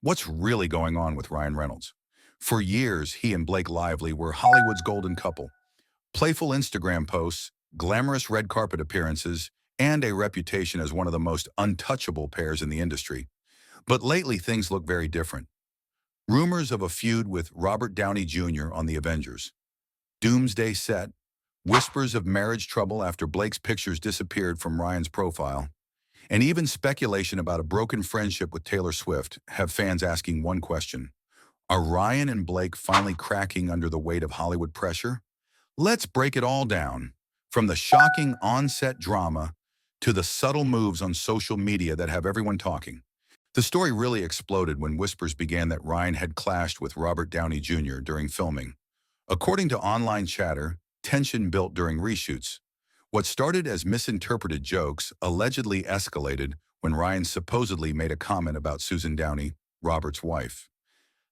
What's really going on with Ryan Reynolds? For years, he and Blake Lively were Hollywood's golden couple. Playful Instagram posts, glamorous red carpet appearances, and a reputation as one of the most untouchable pairs in the industry. But lately, things look very different. Rumors of a feud with Robert Downey Jr. on The Avengers. Doomsday set. Whispers of marriage trouble after Blake's pictures disappeared from Ryan's profile. And even speculation about a broken friendship with Taylor Swift have fans asking one question. Are Ryan and Blake finally cracking under the weight of Hollywood pressure? Let's break it all down, from the shocking on-set drama to the subtle moves on social media that have everyone talking. The story really exploded when whispers began that Ryan had clashed with Robert Downey Jr. during filming. According to online chatter, tension built during reshoots. What started as misinterpreted jokes allegedly escalated when Ryan supposedly made a comment about Susan Downey, Robert's wife.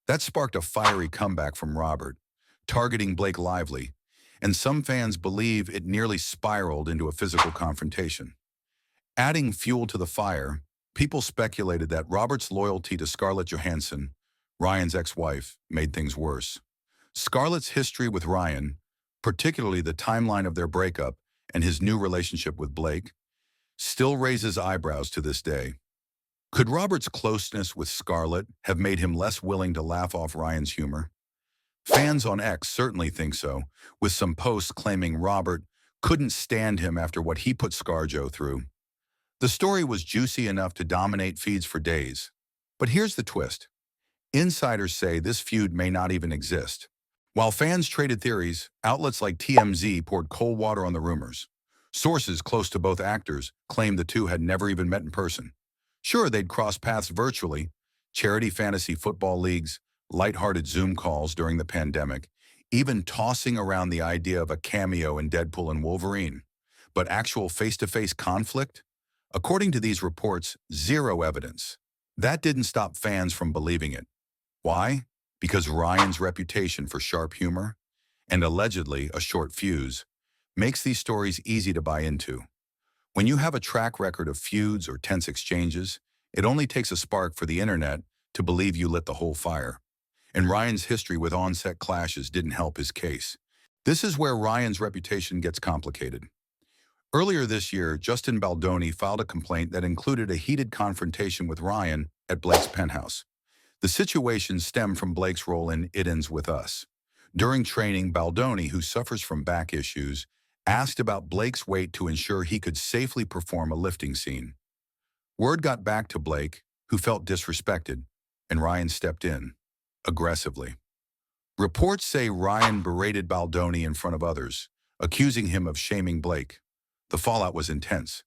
That sparked a fiery comeback from Robert, targeting Blake Lively, and some fans believe it nearly spiraled into a physical confrontation. Adding fuel to the fire, people speculated that Robert's loyalty to Scarlett Johansson, Ryan's ex-wife, made things worse. Scarlett's history with Ryan, particularly the timeline of their breakup and his new relationship with Blake, still raises eyebrows to this day. Could Robert's closeness with Scarlett have made him less willing to laugh off Ryan's humor? Fans on X certainly think so, with some posts claiming Robert couldn't stand him after what he put ScarJo through. The story was juicy enough to dominate feeds for days. But here's the twist. Insiders say this feud may not even exist. While fans traded theories, outlets like TMZ poured cold water on the rumors. Sources close to both actors claimed the two had never even met in person. Sure, they'd crossed paths virtually, charity fantasy football leagues, lighthearted Zoom calls during the pandemic, even tossing around the idea of a cameo in Deadpool and Wolverine. But actual face-to-face conflict? According to these reports, zero evidence. That didn't stop fans from believing it. Why? Because Ryan's reputation for sharp humor, and allegedly a short fuse, makes these stories easy to buy into. When you have a track record of feuds or tense exchanges, it only takes a spark for the internet to believe you lit the whole fire. And Ryan's history with on-set clashes didn't help his case. This is where Ryan's reputation gets complicated. Earlier this year, Justin Baldoni filed a complaint that included a heated confrontation with Ryan at Blake's penthouse. The situation stemmed from Blake's role in It Ends With Us. During training, Baldoni, who suffers from back issues, asked about Blake's weight to ensure he could safely perform a lifting scene. Word got back to Blake, who felt disrespected, and Ryan stepped in, aggressively. Reports say Ryan berated Baldoni in front of others, accusing him of shaming Blake. The fallout was intense.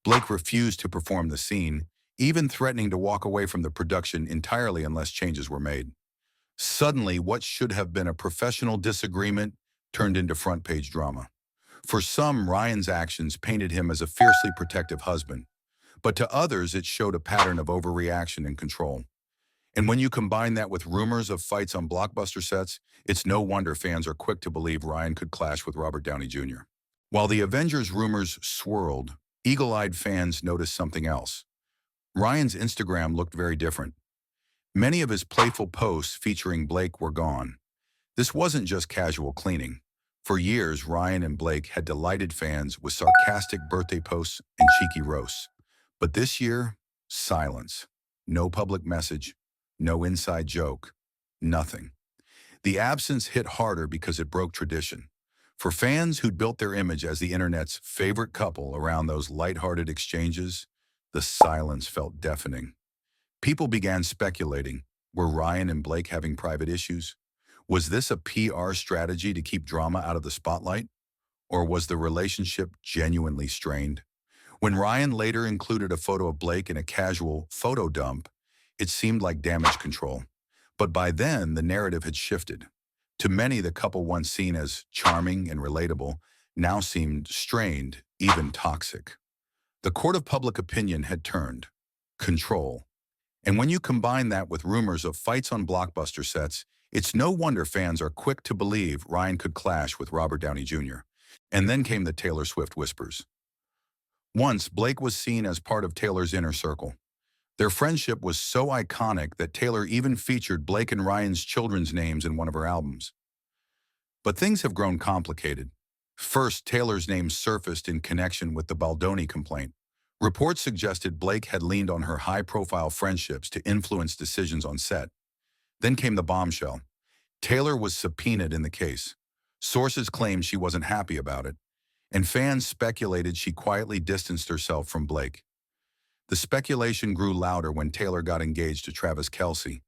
Blake refused to perform the scene, even threatening to walk away from the production entirely unless changes were made. Suddenly, what should have been a professional disagreement turned into front-page drama. For some, Ryan's actions painted him as a fiercely protective husband, but to others it showed a pattern of overreaction and control. And when you combine that with rumors of fights on blockbuster sets, it's no wonder fans are quick to believe Ryan could clash with Robert Downey Jr. While the Avengers rumors swirled, eagle-eyed fans noticed something else. Ryan's Instagram looked very different. Many of his playful posts featuring Blake were gone. This wasn't just casual cleaning. For years, Ryan and Blake had delighted fans with sarcastic birthday posts and cheeky roasts. But this year, silence. No public message, no inside joke, nothing. The absence hit harder because it broke tradition. For fans who'd built their image as the internet's favorite couple around those lighthearted exchanges, the silence felt deafening. People began speculating, were Ryan and Blake having private issues? Was this a PR strategy to keep drama out of the spotlight? Or was the relationship genuinely strained? When Ryan later included a photo of Blake in a casual photo dump, it seemed like damage control. But by then, the narrative had shifted. To many, the couple once seen as charming and relatable now seemed strained, even toxic. The court of public opinion had turned. Control. And when you combine that with rumors of fights on blockbuster sets, it's no wonder fans are quick to believe Ryan could clash with Robert Downey Jr. And then came the Taylor Swift whispers. Once, Blake was seen as part of Taylor's inner circle. Their friendship was so iconic that Taylor even featured Blake and Ryan's children's names in one of her albums. But things have grown complicated. First, Taylor's name surfaced in connection with the Baldoni complaint. Reports suggested Blake had leaned on her high-profile friendships to influence decisions on set. Then came the bombshell. Taylor was subpoenaed in the case. Sources claimed she wasn't happy about it, and fans speculated she quietly distanced herself from Blake. The speculation grew louder when Taylor got engaged to Travis Kelce.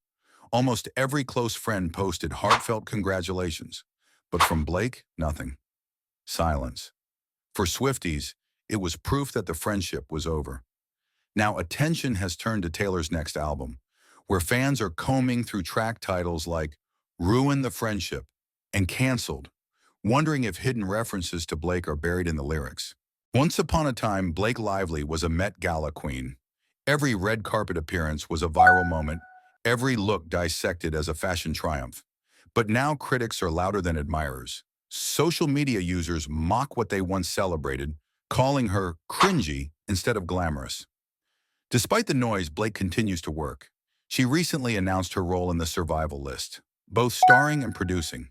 Almost every close friend posted heartfelt congratulations, but from Blake, nothing. Silence. For Swifties, it was proof that the friendship was over. Now attention has turned to Taylor's next album, where fans are combing through track titles like Ruin the Friendship and Cancelled, wondering if hidden references to Blake are buried in the lyrics. Once upon a time, Blake Lively was a Met Gala queen. Every red carpet appearance was a viral moment, every look dissected as a fashion triumph. But now critics are louder than admirers. Social media users mock what they once celebrated, calling her cringy instead of glamorous. Despite the noise, Blake continues to work. She recently announced her role in The Survival List, both starring and producing.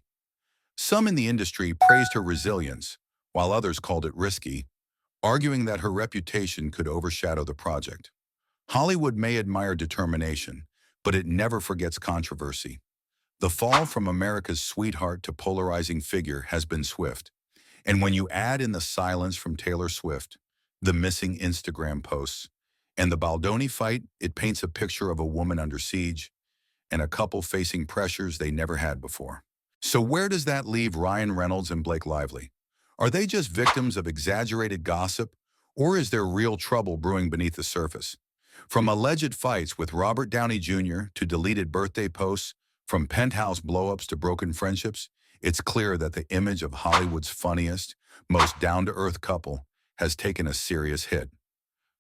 Some in the industry praised her resilience, while others called it risky, arguing that her reputation could overshadow the project. Hollywood may admire determination, but it never forgets controversy. The fall from America's sweetheart to polarizing figure has been swift. And when you add in the silence from Taylor Swift, the missing Instagram posts, and the Baldoni fight, it paints a picture of a woman under siege and a couple facing pressures they never had before. So where does that leave Ryan Reynolds and Blake Lively? Are they just victims of exaggerated gossip, or is there real trouble brewing beneath the surface? From alleged fights with Robert Downey Jr. to deleted birthday posts, from penthouse blowups to broken friendships, it's clear that the image of Hollywood's funniest, most down-to-earth couple has taken a serious hit.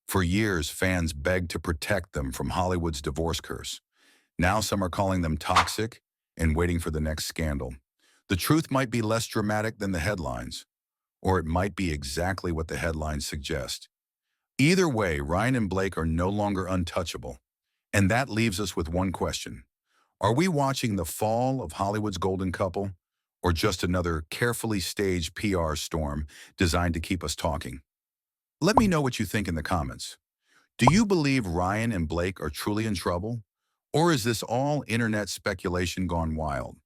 For years, fans begged to protect them from Hollywood's divorce curse. Now some are calling them toxic and waiting for the next scandal. The truth might be less dramatic than the headlines, or it might be exactly what the headlines suggest. Either way, Ryan and Blake are no longer untouchable. And that leaves us with one question. Are we watching the fall of Hollywood's golden couple, or just another carefully staged PR storm designed to keep us talking? Let me know what you think in the comments. Do you believe Ryan and Blake are truly in trouble? Or is this all internet speculation gone wild?